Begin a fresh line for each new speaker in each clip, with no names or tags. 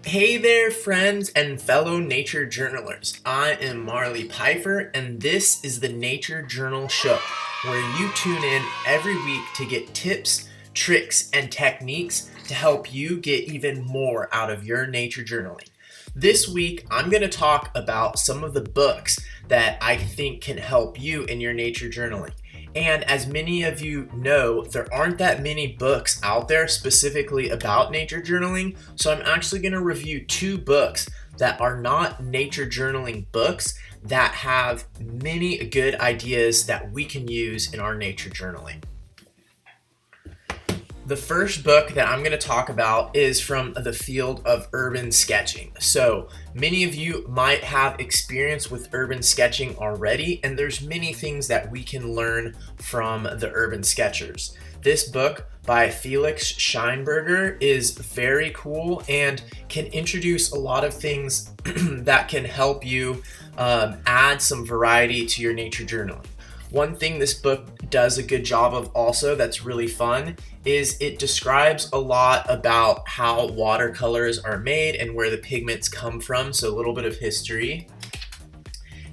Hey there, friends and fellow nature journalers. I am Marley Pfeiffer, and this is the Nature Journal Show, where you tune in every week to get tips, tricks, and techniques to help you get even more out of your nature journaling. This week, I'm going to talk about some of the books that I think can help you in your nature journaling. And as many of you know, there aren't that many books out there specifically about nature journaling. So I'm actually going to review two books that are not nature journaling books that have many good ideas that we can use in our nature journaling. The first book that I'm going to talk about is from the field of urban sketching. So many of you might have experience with urban sketching already, and there's many things that we can learn from the urban sketchers. This book by Felix Scheinberger is very cool and can introduce a lot of things that can help you add some variety to your nature journaling. One thing this book does a good job of also that's really fun is it describes a lot about how watercolors are made and where the pigments come from, so a little bit of history.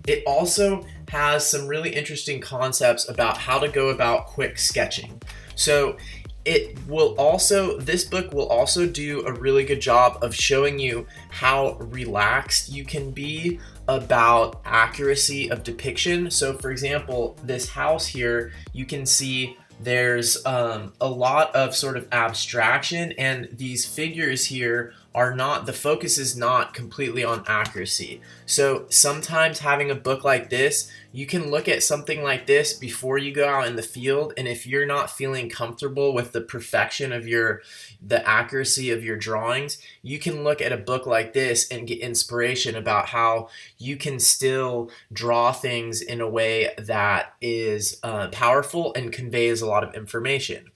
It also has some really interesting concepts about how to go about quick sketching. So this book will also do a really good job of showing you how relaxed you can be about accuracy of depiction. So for example, this house here, you can see there's a lot of sort of abstraction, and these figures here the focus is not completely on accuracy. So sometimes having a book like this, you can look at something like this before you go out in the field, and if you're not feeling comfortable with the perfection of the accuracy of your drawings, you can look at a book like this and get inspiration about how you can still draw things in a way that is powerful and conveys a lot of information.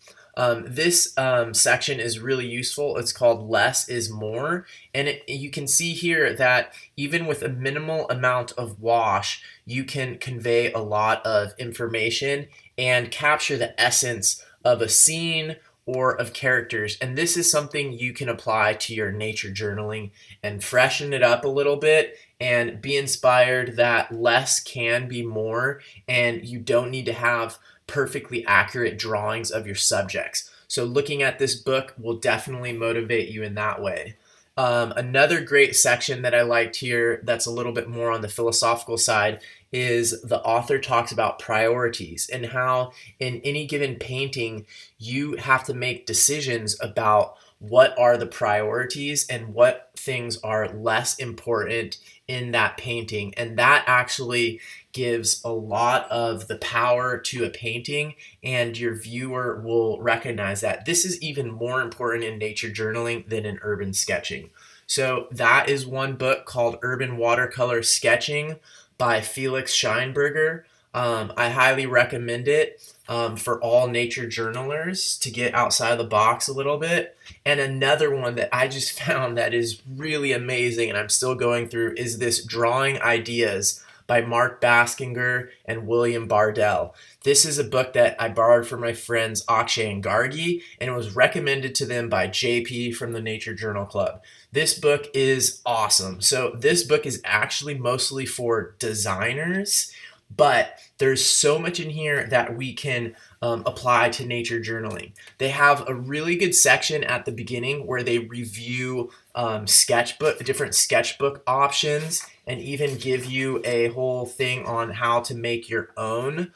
This section is really useful. It's called Less is More, and you can see here that even with a minimal amount of wash, you can convey a lot of information and capture the essence of a scene or of characters. And this is something you can apply to your nature journaling and freshen it up a little bit and be inspired that less can be more, and you don't need to have perfectly accurate drawings of your subjects. So looking at this book will definitely motivate you in that way. Another great section that I liked here that's a little bit more on the philosophical side is the author talks about priorities and how in any given painting you have to make decisions about what are the priorities and what things are less important in that painting. And that actually gives a lot of the power to a painting, and your viewer will recognize that. This is even more important in nature journaling than in urban sketching. So that is one book called Urban Watercolor Sketching by Felix Scheinberger. I highly recommend it for all nature journalers to get outside the box a little bit. And another one that I just found that is really amazing and I'm still going through is this Drawing Ideas by Mark Baskinger and William Bardell. This is a book that I borrowed from my friends Akshay and Gargi, and it was recommended to them by JP from the Nature Journal Club. This book is awesome. So this book is actually mostly for designers, but there's so much in here that we can apply to nature journaling. They have a really good section at the beginning where they review different sketchbook options, and even give you a whole thing on how to make your own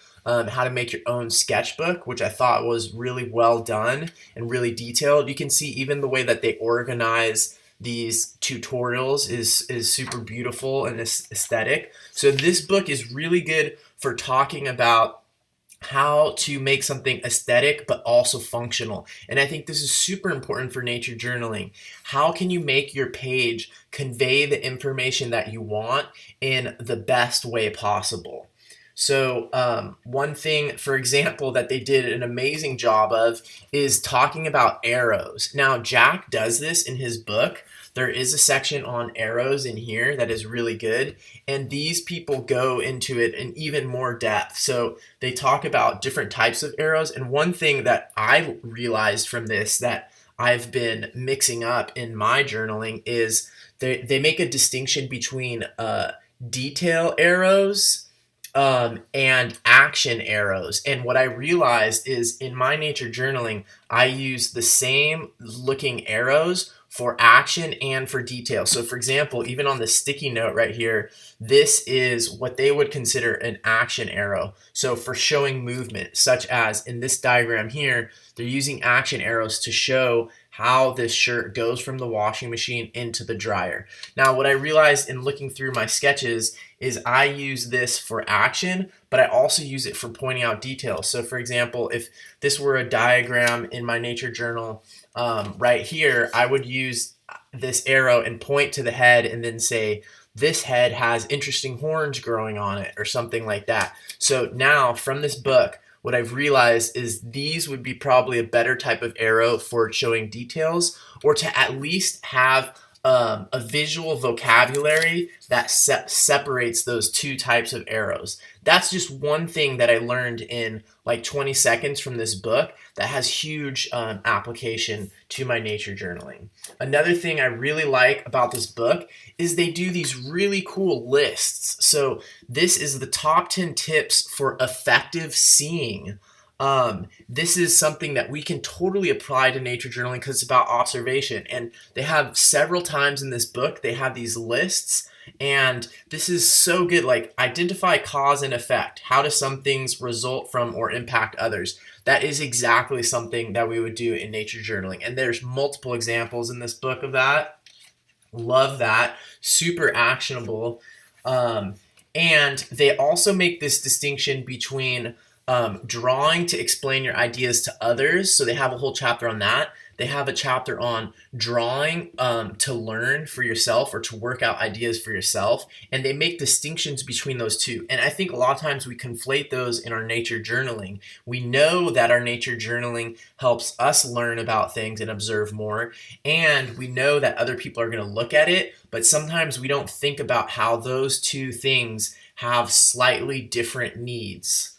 sketchbook, which I thought was really well done and really detailed. You can see even the way that they organize these tutorials is super beautiful and aesthetic. So this book is really good for talking about how to make something aesthetic but also functional. And I think this is super important for nature journaling. How can you make your page convey the information that you want in the best way possible? So one thing, for example, that they did an amazing job of is talking about arrows. Now, Jack does this in his book. There is a section on arrows in here that is really good, and these people go into it in even more depth. So they talk about different types of arrows, and one thing that I realized from this that I've been mixing up in my journaling is they make a distinction between detail arrows and action arrows. And what I realized is in my nature journaling, I use the same looking arrows for action and for detail. So for example, even on the sticky note right here, this is what they would consider an action arrow. So for showing movement, such as in this diagram here, they're using action arrows to show how this shirt goes from the washing machine into the dryer. Now, what I realized in looking through my sketches is I use this for action, but I also use it for pointing out details. So for example, if this were a diagram in my nature journal right here, I would use this arrow and point to the head and then say, this head has interesting horns growing on it or something like that. So now from this book, what I've realized is these would be probably a better type of arrow for showing details, or to at least have a visual vocabulary that separates those two types of arrows. That's just one thing that I learned in like 20 seconds from this book that has huge application to my nature journaling. Another thing I really like about this book is they do these really cool lists. So this is the top 10 tips for effective seeing. This is something that we can totally apply to nature journaling because it's about observation. And they have several times in this book, they have these lists. And this is so good. Like, identify cause and effect. How do some things result from or impact others? That is exactly something that we would do in nature journaling. And there's multiple examples in this book of that. Love that. Super actionable. And they also make this distinction between drawing to explain your ideas to others. So they have a whole chapter on that. They have a chapter on drawing to learn for yourself or to work out ideas for yourself. And they make distinctions between those two. And I think a lot of times we conflate those in our nature journaling. We know that our nature journaling helps us learn about things and observe more. And we know that other people are going to look at it. But sometimes we don't think about how those two things have slightly different needs.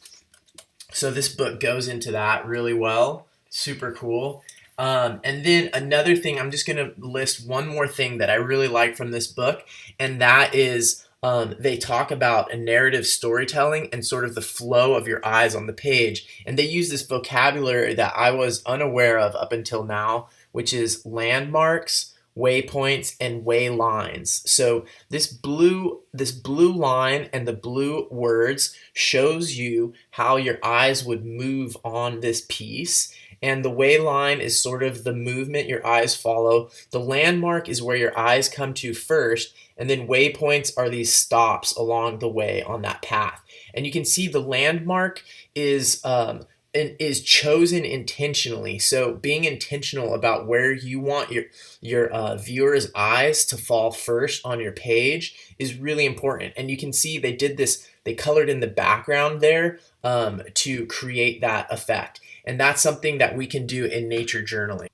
So this book goes into that really well. Super cool. And then another thing, I'm just going to list one more thing that I really like from this book, and that is they talk about a narrative storytelling and sort of the flow of your eyes on the page. And they use this vocabulary that I was unaware of up until now, which is landmarks, waypoints, and way lines. So this blue line and the blue words shows you how your eyes would move on this piece. And the way line is sort of the movement your eyes follow. The landmark is where your eyes come to first, and then waypoints are these stops along the way on that path. And you can see the landmark is chosen intentionally. So being intentional about where you want your viewers' eyes to fall first on your page is really important. And you can see they did this, they colored in the background there to create that effect. And that's something that we can do in nature journaling.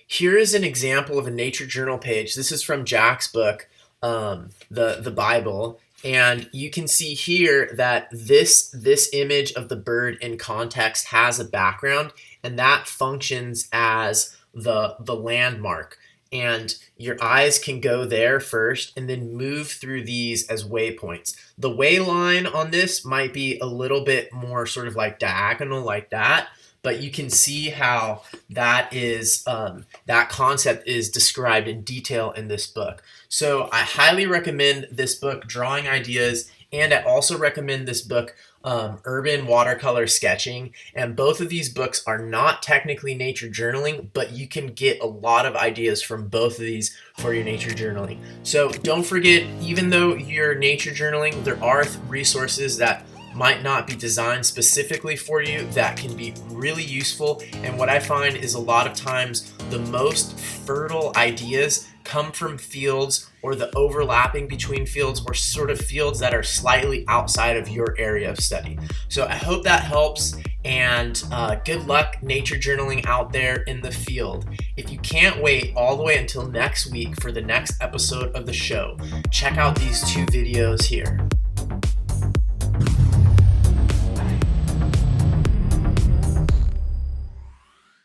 Here is an example of a nature journal page. This is from Jack's book, the Bible. And you can see here that this image of the bird in context has a background, and that functions as the landmark. And your eyes can go there first and then move through these as waypoints. The way line on this might be a little bit more sort of like diagonal like that, but you can see how that is that concept is described in detail in this book. So I highly recommend this book, Drawing Ideas, and I also recommend this book, Urban Watercolor Sketching. And both of these books are not technically nature journaling, but you can get a lot of ideas from both of these for your nature journaling. So don't forget, even though you're nature journaling, there are resources that might not be designed specifically for you that can be really useful. And what I find is a lot of times the most fertile ideas come from fields or the overlapping between fields or sort of fields that are slightly outside of your area of study. So I hope that helps, and good luck nature journaling out there in the field. If you can't wait all the way until next week for the next episode of the show, check out these two videos here.